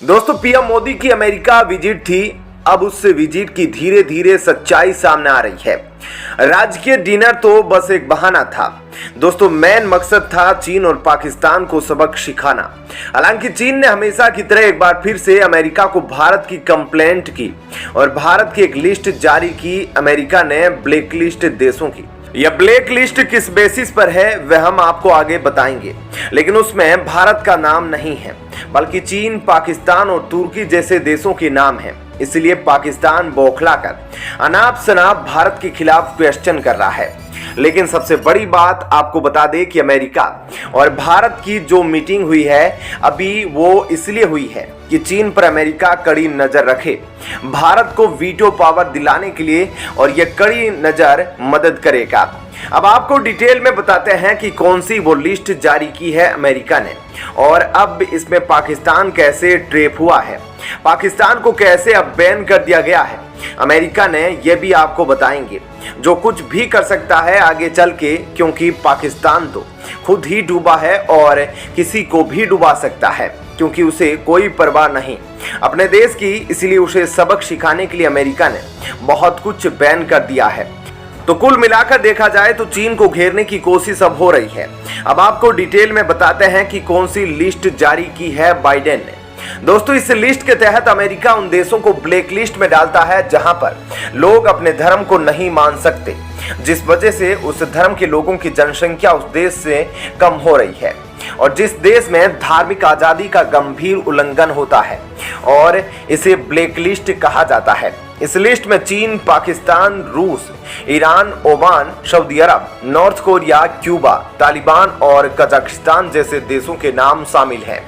दोस्तों, पीएम मोदी की America visit थी। अब उस विजिट की धीरे धीरे सच्चाई सामने आ रही है। राजकीय डिनर तो बस एक बहाना था दोस्तों, मेन मकसद था चीन और पाकिस्तान को सबक सिखाना। हालांकि चीन ने हमेशा की तरह एक बार फिर से अमेरिका को भारत की कंप्लेंट की और भारत की एक लिस्ट जारी की। अमेरिका ने ब्लैक लिस्ट देशों की। यह ब्लैक लिस्ट किस बेसिस पर है वह हम आपको आगे बताएंगे, लेकिन उसमें भारत का नाम नहीं है बल्कि चीन, पाकिस्तान और तुर्की जैसे देशों के नाम हैं। इसलिए पाकिस्तान बौखलाकर अनाप शनाप भारत के खिलाफ क्वेश्चन कर रहा है। लेकिन सबसे बड़ी बात आपको बता दें कि अमेरिका और भारत की जो मीटिंग हुई है अभी वो इसलिए हुई है कि चीन पर अमेरिका कड़ी नजर रखे, भारत को वीटो पावर दिलाने के लिए, और यह कड़ी नजर मदद करेगा। अब आपको डिटेल में बताते हैं कि कौन सी वो लिस्ट जारी की है अमेरिका ने और अब इसमें पाकिस्तान कैसे ट्रैप हुआ है, पाकिस्तान को कैसे अब बैन कर दिया गया है अमेरिका ने, यह भी आपको बताएंगे। जो कुछ भी कर सकता है आगे चल के, क्योंकि पाकिस्तान तो खुद ही डूबा है और किसी को भी डुबा सकता है क्योंकि उसे कोई परवाह नहीं अपने देश की। इसलिए उसे सबक सिखाने के लिए अमेरिका ने बहुत कुछ बैन कर दिया है। तो कुल मिलाकर देखा जाए तो चीन को घेरने की कोशिश अब हो रही है। अब आपको डिटेल में बताते हैं कि कौन सी लिस्ट जारी की है बाइडेन ने। दोस्तों, इस लिस्ट के तहत अमेरिका उन देशों को ब्लैक लिस्ट में डालता है जहां पर लोग अपने धर्म को नहीं मान सकते, जिस वजह से उस धर्म के लोगों की जनसंख्या उस देश से कम हो रही है और जिस देश में धार्मिक आजादी का गंभीर उल्लंघन होता है, और इसे ब्लैक लिस्ट कहा जाता है। इस लिस्ट में चीन, पाकिस्तान, रूस, ईरान, ओमान, सऊदी अरब, नॉर्थ कोरिया, क्यूबा, तालिबान और कजाकिस्तान जैसे देशों के नाम शामिल हैं।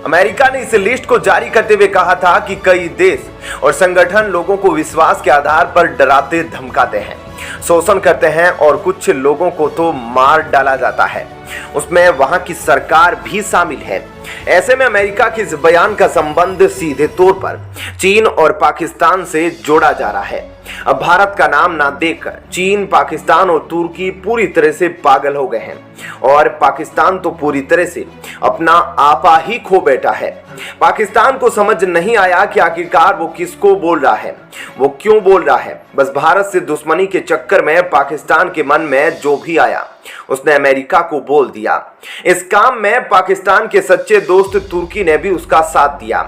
अमेरिका ने इस लिस्ट को जारी करते हुए कहा था कि कई देश और संगठन लोगों को विश्वास के आधार पर डराते धमकाते हैं, शोषण करते हैं और कुछ लोगों को तो मार डाला जाता है। उसमें वहां की सरकार भी शामिल है। ऐसे में अमेरिका के इस बयान का संबंध सीधे तौर पर चीन और पाकिस्तान से जोड़ा जा रहा है। अब भारत का नाम ना देखकर चीन, पाकिस्तान और तुर्की पूरी तरह से पागल हो गए हैं और पाकिस्तान तो पूरी तरह से अपना आपा ही खो बैठा है। पाकिस्तान को समझ नहीं आया कि आखिरकार वो किसको बोल रहा है, वो क्यों बोल रहा है। बस भारत से दुश्मनी के चक्कर में पाकिस्तान के मन में जो भी आया उसने अमेरिका को बोल दिया। इस काम में पाकिस्तान के सच्चे दोस्त तुर्की ने भी उसका साथ दिया।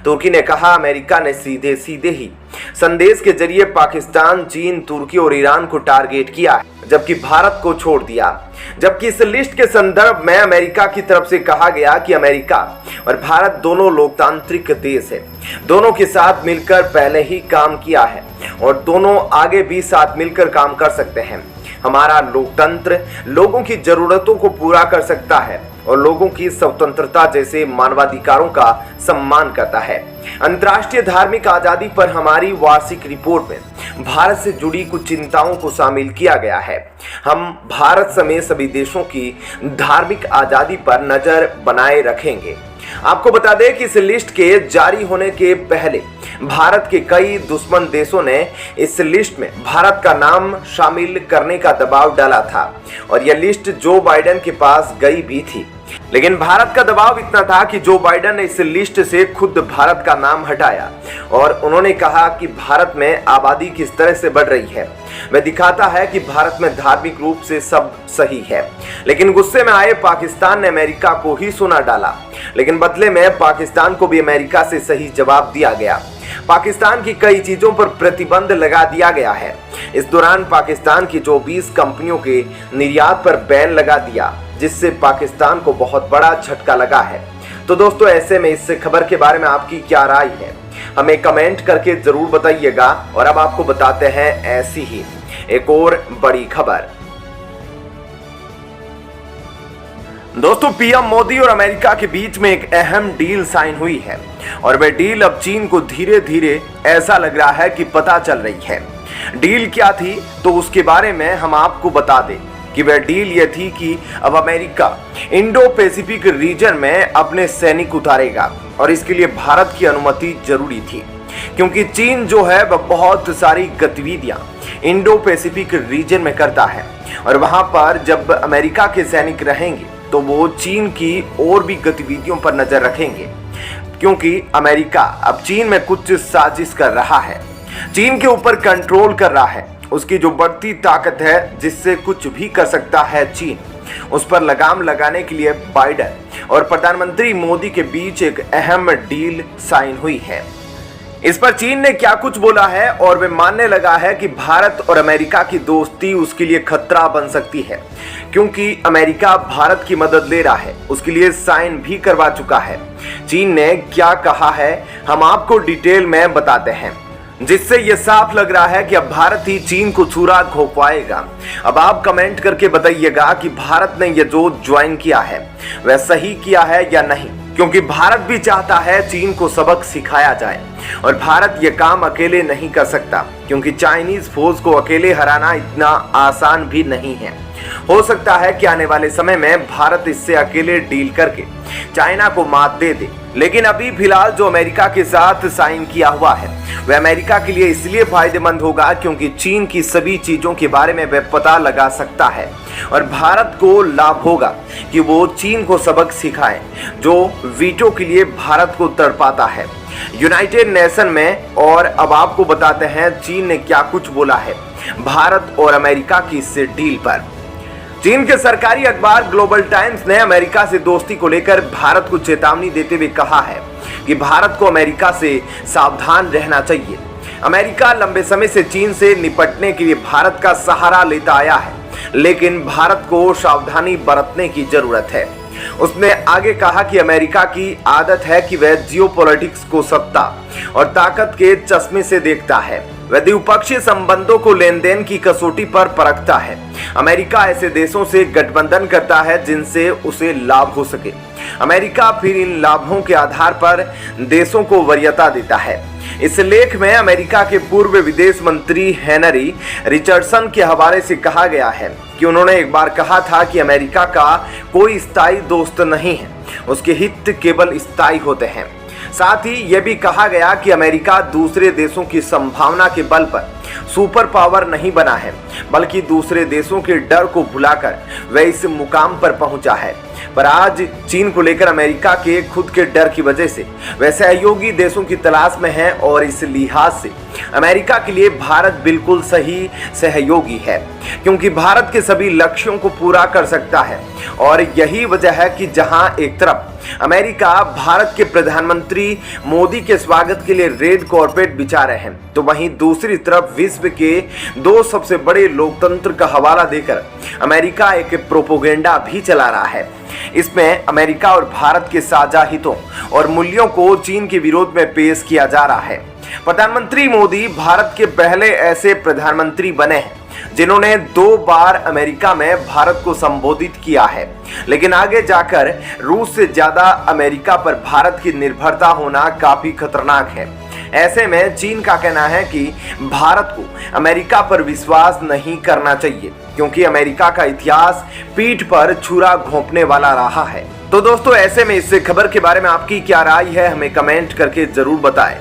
तुर्की ने कहा अमेरिका ने सीधे सीधे ही संदेश के जरिए पाकिस्तान, चीन, तुर्की और ईरान को टारगेट किया है, जबकि भारत को छोड़ दिया। जबकि इस लिस्ट के संदर्भ में अमेरिका की तरफ से कहा गया कि अमेरिका और भारत दोनों लोकतांत्रिक देश है, दोनों के साथ मिलकर पहले ही काम किया है और दोनों आगे भी साथ मिलकर काम कर सकते हैं। हमारा लोकतंत्र लोगों की जरूरतों को पूरा कर सकता है और लोगों की स्वतंत्रता जैसे मानवाधिकारों का सम्मान करता है। अंतर्राष्ट्रीय धार्मिक आजादी पर हमारी वार्षिक रिपोर्ट में भारत से जुड़ी कुछ चिंताओं को शामिल किया गया है। हम भारत समेत सभी देशों की धार्मिक आजादी पर नजर बनाए रखेंगे। आपको बता दें कि इस लिस्ट के जारी होने के पहले भारत के कई दुश्मन देशों ने इस लिस्ट में भारत का नाम शामिल करने का दबाव डाला था और यह लिस्ट जो बाइडेन के पास गई भी थी। लेकिन भारत का दबाव इतना था कि जो बाइडेन ने इस लिस्ट से खुद भारत का नाम हटाया और उन्होंने कहा कि भारत में आबादी किस तरह से बढ़ रही है, वह दिखाता है कि भारत में धार्मिक रूप से सब सही है। लेकिन गुस्से में आए पाकिस्तान ने अमेरिका को ही सुना डाला, लेकिन बदले में पाकिस्तान को भी अमेरिका से सही जवाब दिया गया। पाकिस्तान की कई चीजों पर प्रतिबंध लगा दिया गया है। इस दौरान पाकिस्तान की 24 कंपनियों के निर्यात पर बैन लगा दिया, जिससे पाकिस्तान को बहुत बड़ा झटका लगा है। तो दोस्तों, ऐसे में इस खबर के बारे में आपकी क्या राय है, हमें कमेंट करके जरूर बताइएगा। और अब आपको बताते हैं ऐसी ही एक और बड़ी खबर। दोस्तों, पीएम मोदी और अमेरिका के बीच में एक अहम डील साइन हुई है और वह डील अब चीन को धीरे धीरे ऐसा लग रहा है कि पता चल रही है। डील क्या थी तो उसके बारे में हम आपको बता दें कि वह डील यह थी कि अब अमेरिका इंडो पैसिफिक रीजन में अपने सैनिक उतारेगा और इसके लिए भारत की अनुमति जरूरी थी, क्योंकि चीन जो है वह बहुत सारी गतिविधियां इंडो पैसिफिक रीजन में करता है और वहां पर जब अमेरिका के सैनिक रहेंगे तो वो चीन की और भी गतिविधियों पर नजर रखेंगे। क्योंकि अमेरिका अब चीन में कुछ साजिश कर रहा है, चीन के ऊपर कंट्रोल कर रहा है। उसकी जो बढ़ती ताकत है, जिससे कुछ भी कर सकता है चीन, उस पर लगाम लगाने के लिए बाइडेन और प्रधानमंत्री मोदी के बीच एक अहम डील साइन हुई है। इस पर चीन ने क्या कुछ बोला है और वे मानने लगा है कि भारत और अमेरिका की दोस्ती उसके लिए खतरा बन सकती है, क्योंकि अमेरिका भारत की मदद ले रहा है, उसके लिए साइन भी करवा चुका है। चीन ने क्या कहा है हम आपको डिटेल में बताते हैं, जिससे यह साफ लग रहा है कि अब भारत ही चीन को छुरा घोंपाएगा। अब आप कमेंट करके बताइएगा कि भारत ने यह जो ज्वाइन किया है वह सही किया है या नहीं, क्योंकि भारत भी चाहता है चीन को सबक सिखाया जाए और भारत यह काम अकेले नहीं कर सकता, क्योंकि चाइनीज फोर्स को अकेले हराना इतना आसान भी नहीं है। हो सकता है कि आने वाले समय में भारत इससे अकेले डील करके चाइना को मात दे दे, लेकिन अभी फिलहाल जो अमेरिका के साथ साइन किया हुआ है वह अमेरिका के लिए इसलिए फायदेमंद होगा क्योंकि चीन की सभी चीजों के बारे में वह पता लगा सकता है और भारत को लाभ होगा कि वो चीन को सबक सिखाए जो वीटो के लिए भारत को तड़पाता है यूनाइटेड नेशन में। और अब आपको बताते हैं चीन ने क्या कुछ बोला है भारत और अमेरिका की इस डील पर। चीन के सरकारी अखबार ग्लोबल टाइम्स ने अमेरिका से दोस्ती को लेकर भारत को चेतावनी देते हुए कहा है कि भारत को अमेरिका से सावधान रहना चाहिए। अमेरिका लंबे समय से चीन से निपटने के लिए भारत का सहारा लेता आया है, लेकिन भारत को सावधानी बरतने की जरूरत है। उसने आगे कहा कि अमेरिका की आदत है कि वह जियोपॉलिटिक्स को सत्ता और ताकत के चश्मे से देखता है। वह द्विपक्षीय संबंधों को लेन देन की कसौटी पर परखता है। अमेरिका ऐसे देशों से गठबंधन करता है जिनसे उसे लाभ हो सके। अमेरिका फिर इन लाभों के आधार पर देशों को वरीयता देता है। इस लेख में अमेरिका के पूर्व विदेश मंत्री हेनरी रिचर्डसन के हवाले से कहा गया है कि उन्होंने एक बार कहा था कि अमेरिका का कोई स्थायी दोस्त नहीं है, उसके हित केवल स्थायी होते हैं। साथ ही यह भी कहा गया कि अमेरिका दूसरे देशों की संभावना के बल पर सुपर पावर नहीं बना है, बल्कि दूसरे देशों के डर को भुलाकर वह इस मुकाम पर पहुंचा है। पर आज चीन को लेकर अमेरिका के खुद के डर की वजह से वह सहयोगी देशों की तलाश में है और इस लिहाज से अमेरिका के लिए भारत बिल्कुल सही सहयोगी है, क्योंकि भारत के सभी लक्ष्यों को पूरा कर सकता है। और यही वजह है कि जहां एक तरफ अमेरिका भारत के प्रधानमंत्री मोदी के स्वागत के लिए रेड कार्पेट बिछा रहे हैं, तो वहीं दूसरी तरफ विश्व के दो सबसे बड़े लोकतंत्र का हवाला देकर अमेरिका एक प्रोपोगेंडा भी चला रहा है। इसमें अमेरिका और भारत के साझा हितों और मूल्यों को चीन के विरोध में पेश किया जा रहा है। प्रधानमंत्री मोदी भारत के पहले ऐसे प्रधानमंत्री बने हैं जिन्होंने 2 बार अमेरिका में भारत को संबोधित किया है, लेकिन आगे जाकर रूस से ज्यादा अमेरिका पर भारत की निर्भरता होना काफी खतरनाक है। ऐसे में चीन का कहना है कि भारत को अमेरिका पर विश्वास नहीं करना चाहिए, क्योंकि अमेरिका का इतिहास पीठ पर छुरा घोंपने वाला रहा है। तो दोस्तों, ऐसे में इस खबर के बारे में आपकी क्या राय है, हमें कमेंट करके जरूर बताएं।